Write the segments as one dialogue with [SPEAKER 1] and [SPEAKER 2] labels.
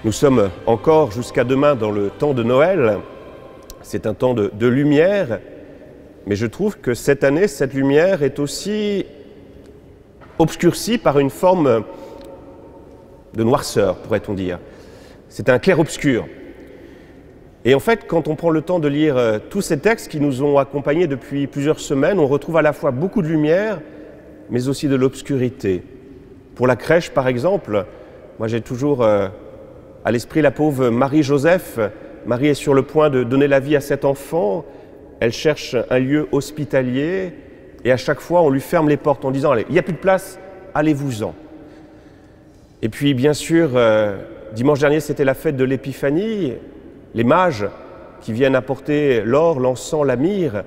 [SPEAKER 1] Nous sommes encore jusqu'à demain dans le temps de Noël. C'est un temps de lumière, mais je trouve que cette année, cette lumière est aussi obscurcie par une forme de noirceur, pourrait-on dire. C'est un clair-obscur. Et en fait, quand on prend le temps de lire tous ces textes qui nous ont accompagnés depuis plusieurs semaines, on retrouve à la fois beaucoup de lumière, mais aussi de l'obscurité. Pour la crèche, par exemple, moi j'ai toujours à l'esprit la pauvre Marie-Joseph. Marie est sur le point de donner la vie à cet enfant. Elle cherche un lieu hospitalier et à chaque fois on lui ferme les portes en disant « Allez, il n'y a plus de place, allez-vous-en ». Et puis bien sûr, dimanche dernier c'était la fête de l'Épiphanie, les mages qui viennent apporter l'or, l'encens, la myrrhe.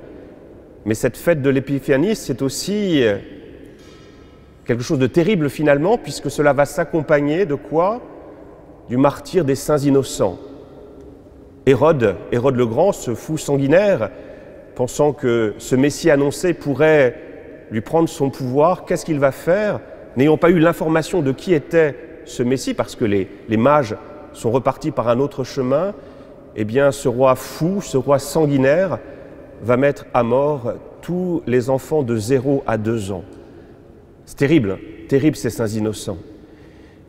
[SPEAKER 1] Mais cette fête de l'Épiphanie, c'est aussi quelque chose de terrible finalement, puisque cela va s'accompagner de quoi? Du martyre des saints innocents. Hérode le Grand, ce fou sanguinaire, pensant que ce Messie annoncé pourrait lui prendre son pouvoir, qu'est-ce qu'il va faire? N'ayant pas eu l'information de qui était ce Messie, parce que les mages sont repartis par un autre chemin, eh bien ce roi fou, ce roi sanguinaire, va mettre à mort tous les enfants de 0 à 2 ans. C'est terrible, terrible ces saints innocents.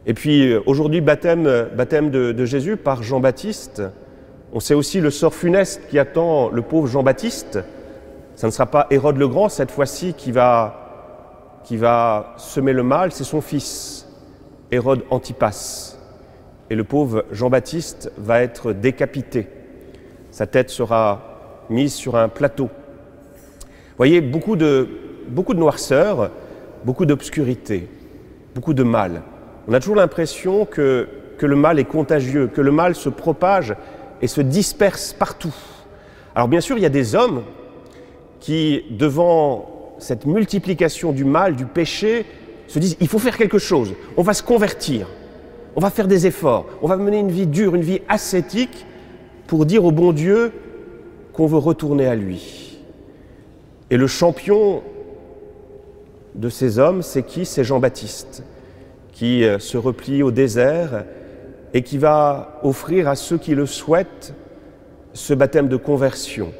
[SPEAKER 1] Et puis aujourd'hui, baptême de Jésus par Jean-Baptiste. On sait aussi le sort funeste qui attend le pauvre Jean-Baptiste. Ça ne sera pas Hérode le Grand cette fois-ci qui va semer le mal, c'est son fils, Hérode Antipas. Et le pauvre Jean-Baptiste va être décapité. Sa tête sera mise sur un plateau. Vous voyez, beaucoup de noirceur, beaucoup d'obscurité, beaucoup de mal. On a toujours l'impression que le mal est contagieux, que le mal se propage et se disperse partout. Alors bien sûr, il y a des hommes qui, devant cette multiplication du mal, du péché, se disent « il faut faire quelque chose, on va se convertir, on va faire des efforts, on va mener une vie dure, une vie ascétique pour dire au bon Dieu qu'on veut retourner à lui ». Et le champion de ces hommes, c'est qui? C'est Jean-Baptiste, qui se replie au désert et qui va offrir à ceux qui le souhaitent ce baptême de conversion,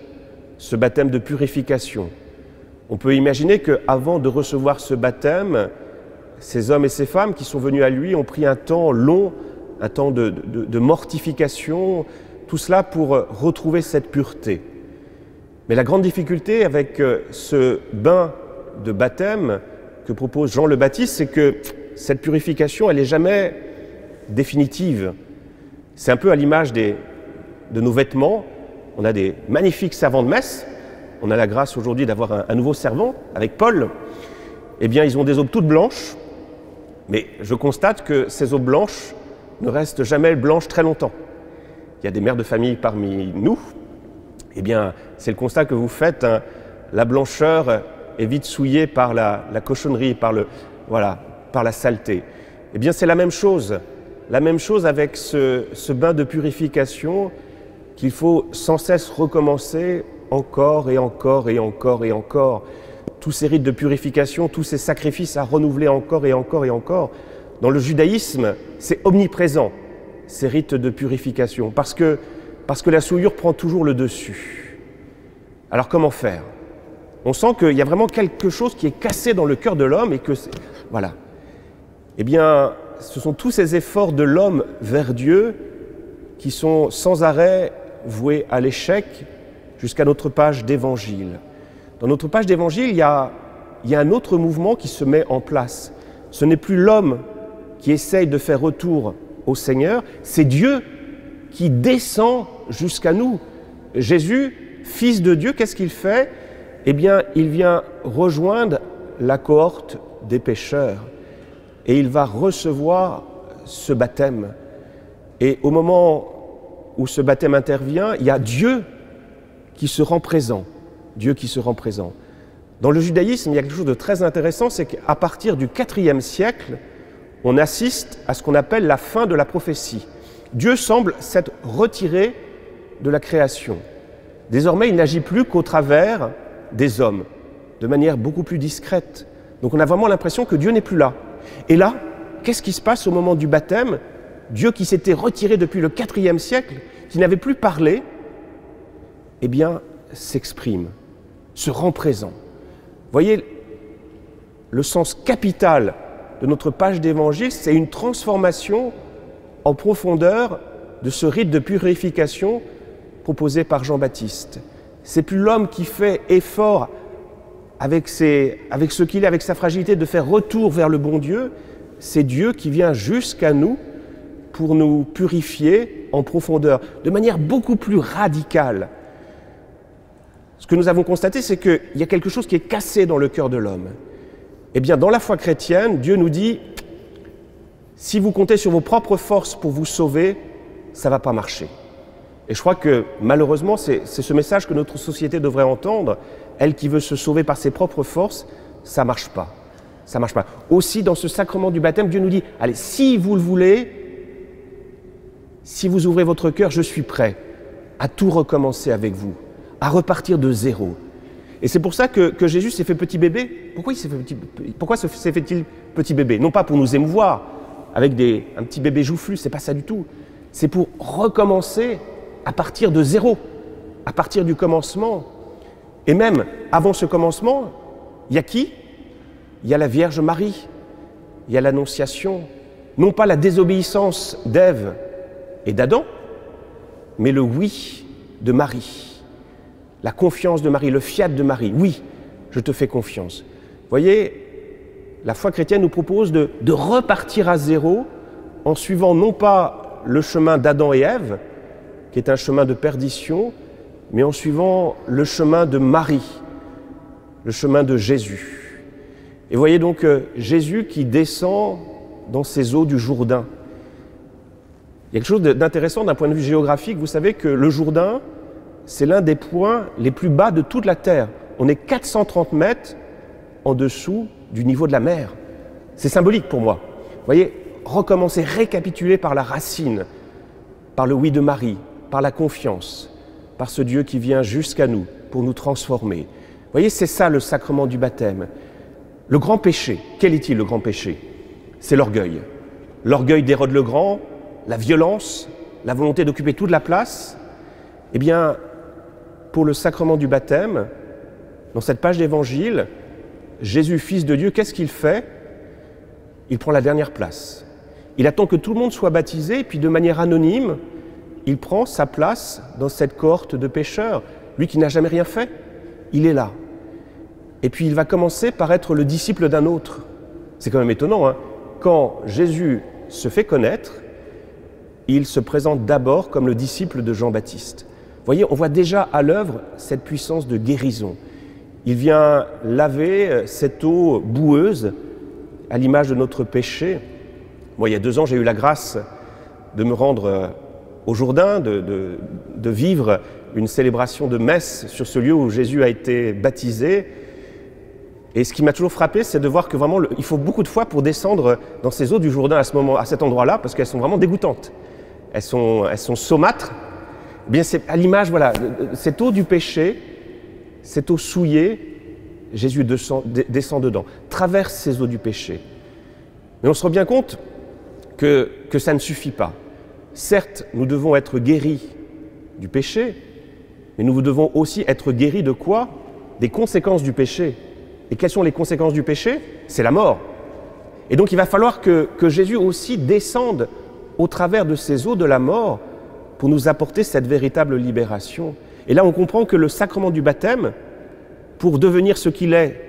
[SPEAKER 1] ce baptême de purification. On peut imaginer qu'avant de recevoir ce baptême, ces hommes et ces femmes qui sont venus à lui ont pris un temps long, un temps de mortification, tout cela pour retrouver cette pureté. Mais la grande difficulté avec ce bain de baptême que propose Jean le Baptiste, c'est que cette purification, elle n'est jamais définitive. C'est un peu à l'image de nos vêtements. On a des magnifiques servants de messe. On a la grâce aujourd'hui d'avoir un nouveau servant avec Paul. Eh bien, ils ont des aubes toutes blanches, mais je constate que ces aubes blanches ne restent jamais blanches très longtemps. Il y a des mères de famille parmi nous. Eh bien, c'est le constat que vous faites. Hein. La blancheur est vite souillée par la cochonnerie, par la saleté. Eh bien, c'est la même chose avec ce bain de purification qu'il faut sans cesse recommencer encore et encore et encore et encore. Tous ces rites de purification, tous ces sacrifices à renouveler encore et encore et encore. Dans le judaïsme, c'est omniprésent, ces rites de purification, parce que la souillure prend toujours le dessus. Alors comment faire? On sent qu'il y a vraiment quelque chose qui est cassé dans le cœur de l'homme et que voilà. Eh bien, ce sont tous ces efforts de l'homme vers Dieu qui sont sans arrêt voués à l'échec jusqu'à notre page d'évangile. Dans notre page d'évangile, il y a un autre mouvement qui se met en place. Ce n'est plus l'homme qui essaye de faire retour au Seigneur, c'est Dieu qui descend jusqu'à nous. Jésus, Fils de Dieu, qu'est-ce qu'il fait? Eh bien, il vient rejoindre la cohorte des pécheurs et il va recevoir ce baptême. Et au moment où ce baptême intervient, il y a Dieu qui se rend présent. Dieu qui se rend présent. Dans le judaïsme, il y a quelque chose de très intéressant, c'est qu'à partir du IVe siècle, on assiste à ce qu'on appelle la fin de la prophétie. Dieu semble s'être retiré de la création. Désormais, il n'agit plus qu'au travers des hommes, de manière beaucoup plus discrète. Donc on a vraiment l'impression que Dieu n'est plus là. Et là, qu'est-ce qui se passe au moment du baptême? Dieu qui s'était retiré depuis le IVe siècle, qui n'avait plus parlé, eh bien, s'exprime, se rend présent. Voyez, le sens capital de notre page d'évangile, c'est une transformation en profondeur de ce rite de purification proposé par Jean-Baptiste. C'est plus l'homme qui fait effort avec ce qu'il est, avec sa fragilité, de faire retour vers le bon Dieu, c'est Dieu qui vient jusqu'à nous pour nous purifier en profondeur, de manière beaucoup plus radicale. Ce que nous avons constaté, c'est qu'il y a quelque chose qui est cassé dans le cœur de l'homme. Eh bien, dans la foi chrétienne, Dieu nous dit, si vous comptez sur vos propres forces pour vous sauver, ça ne va pas marcher. Et je crois que, malheureusement, c'est ce message que notre société devrait entendre. Elle qui veut se sauver par ses propres forces, ça ne marche pas. Ça marche pas. Aussi, dans ce sacrement du baptême, Dieu nous dit, allez, si vous le voulez, si vous ouvrez votre cœur, je suis prêt à tout recommencer avec vous, à repartir de zéro. Et c'est pour ça que Jésus s'est fait petit bébé. Pourquoi s'est fait-il petit bébé? Non pas pour nous émouvoir avec un petit bébé joufflu, c'est pas ça du tout. C'est pour recommencer à partir de zéro, à partir du commencement. Et même avant ce commencement, il y a qui? Il y a la Vierge Marie, il y a l'Annonciation. Non pas la désobéissance d'Ève et d'Adam, mais le oui de Marie, la confiance de Marie, le fiat de Marie. Oui, je te fais confiance. Vous voyez, la foi chrétienne nous propose de repartir à zéro en suivant non pas le chemin d'Adam et Ève, qui est un chemin de perdition, mais en suivant le chemin de Marie, le chemin de Jésus. Et voyez donc Jésus qui descend dans ces eaux du Jourdain. Il y a quelque chose d'intéressant d'un point de vue géographique. Vous savez que le Jourdain, c'est l'un des points les plus bas de toute la Terre. On est 430 mètres en dessous du niveau de la mer. C'est symbolique pour moi. Vous voyez, recommencer, récapituler par la racine, par le oui de Marie, par la confiance, par ce Dieu qui vient jusqu'à nous pour nous transformer. Vous voyez, c'est ça le sacrement du baptême. Le grand péché, quel est-il le grand péché? C'est l'orgueil. L'orgueil d'Hérode le Grand, la violence, la volonté d'occuper toute la place. Eh bien, pour le sacrement du baptême, dans cette page d'évangile, Jésus, Fils de Dieu, qu'est-ce qu'il fait? Il prend la dernière place. Il attend que tout le monde soit baptisé, et puis de manière anonyme, il prend sa place dans cette cohorte de pécheurs. Lui qui n'a jamais rien fait, il est là. Et puis il va commencer par être le disciple d'un autre. C'est quand même étonnant, hein? Quand Jésus se fait connaître, il se présente d'abord comme le disciple de Jean-Baptiste. Vous voyez, on voit déjà à l'œuvre cette puissance de guérison. Il vient laver cette eau boueuse à l'image de notre péché. Moi, il y a 2 ans, j'ai eu la grâce de me rendre au Jourdain, de vivre une célébration de messe sur ce lieu où Jésus a été baptisé. Et ce qui m'a toujours frappé, c'est de voir que vraiment, il faut beaucoup de foi pour descendre dans ces eaux du Jourdain à cet endroit-là, parce qu'elles sont vraiment dégoûtantes. Elles sont saumâtres. Eh bien, c'est à l'image, voilà, cette eau du péché, cette eau souillée, Jésus descend dedans, traverse ces eaux du péché. Mais on se rend bien compte que ça ne suffit pas. Certes, nous devons être guéris du péché, mais nous devons aussi être guéris de quoi? Des conséquences du péché. Et quelles sont les conséquences du péché? C'est la mort. Et donc il va falloir que Jésus aussi descende au travers de ces eaux de la mort pour nous apporter cette véritable libération. Et là on comprend que le sacrement du baptême, pour devenir ce qu'il est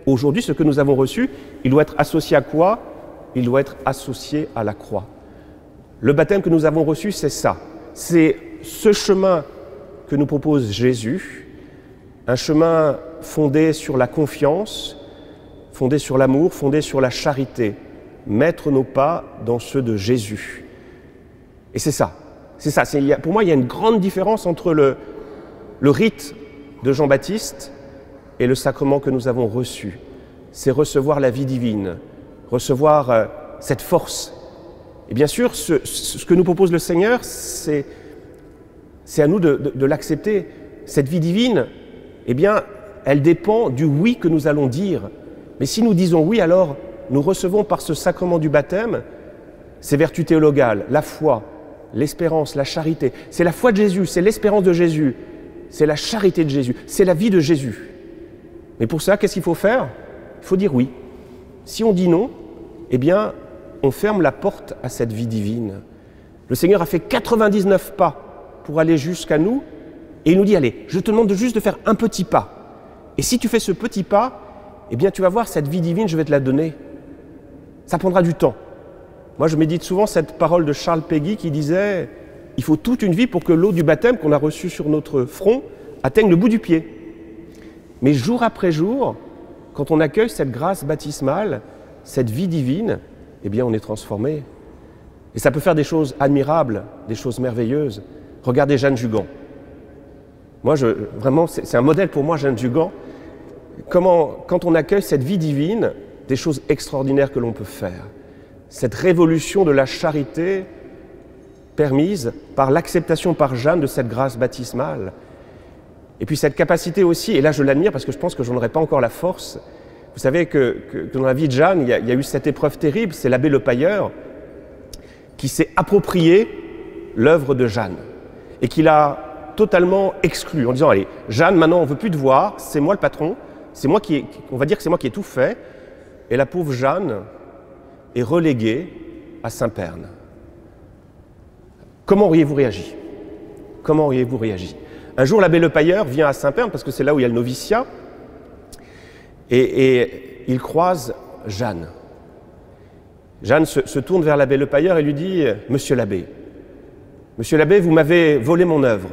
[SPEAKER 1] aujourd'hui, ce que nous avons reçu, il doit être associé à quoi? Il doit être associé à la croix. Le baptême que nous avons reçu, c'est ça. C'est ce chemin que nous propose Jésus, un chemin fondé sur la confiance, fondé sur l'amour, fondé sur la charité. Mettre nos pas dans ceux de Jésus. Et c'est ça. C'est ça. Pour moi, il y a une grande différence entre le rite de Jean-Baptiste et le sacrement que nous avons reçu. C'est recevoir la vie divine, recevoir cette force. Et bien sûr, ce que nous propose le Seigneur, c'est à nous de l'accepter. Cette vie divine, eh bien, elle dépend du oui que nous allons dire. Mais si nous disons oui, alors nous recevons par ce sacrement du baptême ces vertus théologales, la foi, l'espérance, la charité. C'est la foi de Jésus, c'est l'espérance de Jésus, c'est la charité de Jésus, c'est la vie de Jésus. Mais pour ça, qu'est-ce qu'il faut faire? Il faut dire oui. Si on dit non, eh bien, on ferme la porte à cette vie divine. Le Seigneur a fait 99 pas pour aller jusqu'à nous, et il nous dit, allez, je te demande juste de faire un petit pas. Et si tu fais ce petit pas, eh bien, tu vas voir, cette vie divine, je vais te la donner. Ça prendra du temps. Moi, je médite souvent cette parole de Charles Péguy qui disait « Il faut toute une vie pour que l'eau du baptême qu'on a reçue sur notre front atteigne le bout du pied. » Mais jour après jour, quand on accueille cette grâce baptismale, cette vie divine, eh bien, on est transformé. Et ça peut faire des choses admirables, des choses merveilleuses. Regardez Jeanne Jugan. Moi, vraiment, c'est un modèle pour moi, Jeanne Jugan. Comment, quand on accueille cette vie divine, des choses extraordinaires que l'on peut faire. Cette révolution de la charité permise par l'acceptation par Jeanne de cette grâce baptismale. Et puis cette capacité aussi, et là je l'admire parce que je pense que je n'en aurais pas encore la force. Vous savez que dans la vie de Jeanne, il y a eu cette épreuve terrible, c'est l'abbé Le Pailleur qui s'est approprié l'œuvre de Jeanne et qui l'a totalement exclue en disant « Allez, Jeanne, maintenant on ne veut plus te voir, c'est moi le patron, c'est moi on va dire que c'est moi qui ai tout fait. » Et la pauvre Jeanne est reléguée à Saint-Pern. Comment auriez-vous réagi? Comment auriez-vous réagi? Un jour, l'abbé Le Pailleur vient à Saint-Pern, parce que c'est là où il y a le noviciat, et il croise Jeanne. Jeanne se tourne vers l'abbé Le Pailleur et lui dit « Monsieur l'abbé, vous m'avez volé mon œuvre,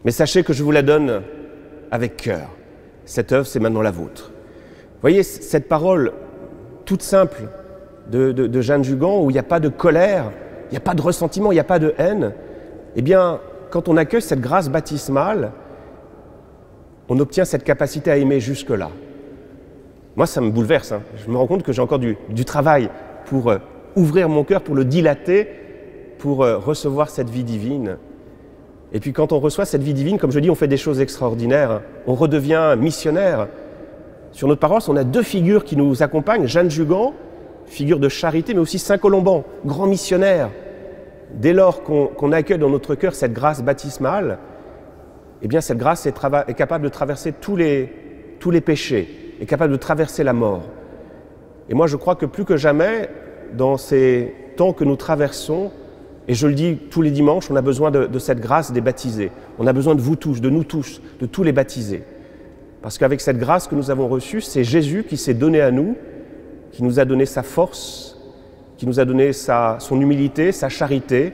[SPEAKER 1] mais sachez que je vous la donne avec cœur. Cette œuvre, c'est maintenant la vôtre. » Vous voyez, cette parole toute simple de Jeanne Jugan, où il n'y a pas de colère, il n'y a pas de ressentiment, il n'y a pas de haine, eh bien, quand on accueille cette grâce baptismale, on obtient cette capacité à aimer jusque-là. Moi, ça me bouleverse. Je me rends compte que j'ai encore du travail pour ouvrir mon cœur, pour le dilater, pour recevoir cette vie divine. Et puis quand on reçoit cette vie divine, comme je dis, on fait des choses extraordinaires. On redevient missionnaire. Sur notre paroisse, on a deux figures qui nous accompagnent. Jeanne Jugan, figure de charité, mais aussi Saint Colomban, grand missionnaire. Dès lors qu'on accueille dans notre cœur cette grâce baptismale, eh bien cette grâce est capable de traverser tous les péchés, est capable de traverser la mort. Et moi je crois que plus que jamais, dans ces temps que nous traversons, et je le dis tous les dimanches, on a besoin de cette grâce des baptisés. On a besoin de vous tous, de nous tous, de tous les baptisés. Parce qu'avec cette grâce que nous avons reçue, c'est Jésus qui s'est donné à nous, qui nous a donné sa force, qui nous a donné son humilité, sa charité.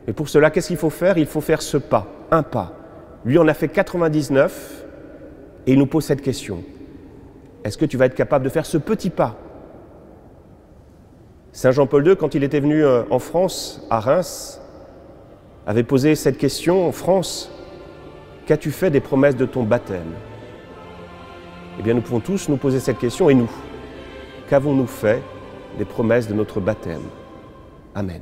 [SPEAKER 1] Et pour cela, qu'est-ce qu'il faut faire? Il faut faire ce pas, un pas. Lui en a fait 99 et il nous pose cette question. Est-ce que tu vas être capable de faire ce petit pas? Saint Jean-Paul II, quand il était venu en France, à Reims, avait posé cette question. En France, qu'as-tu fait des promesses de ton baptême? Eh bien, nous pouvons tous nous poser cette question. Et nous, qu'avons-nous fait des promesses de notre baptême? Amen.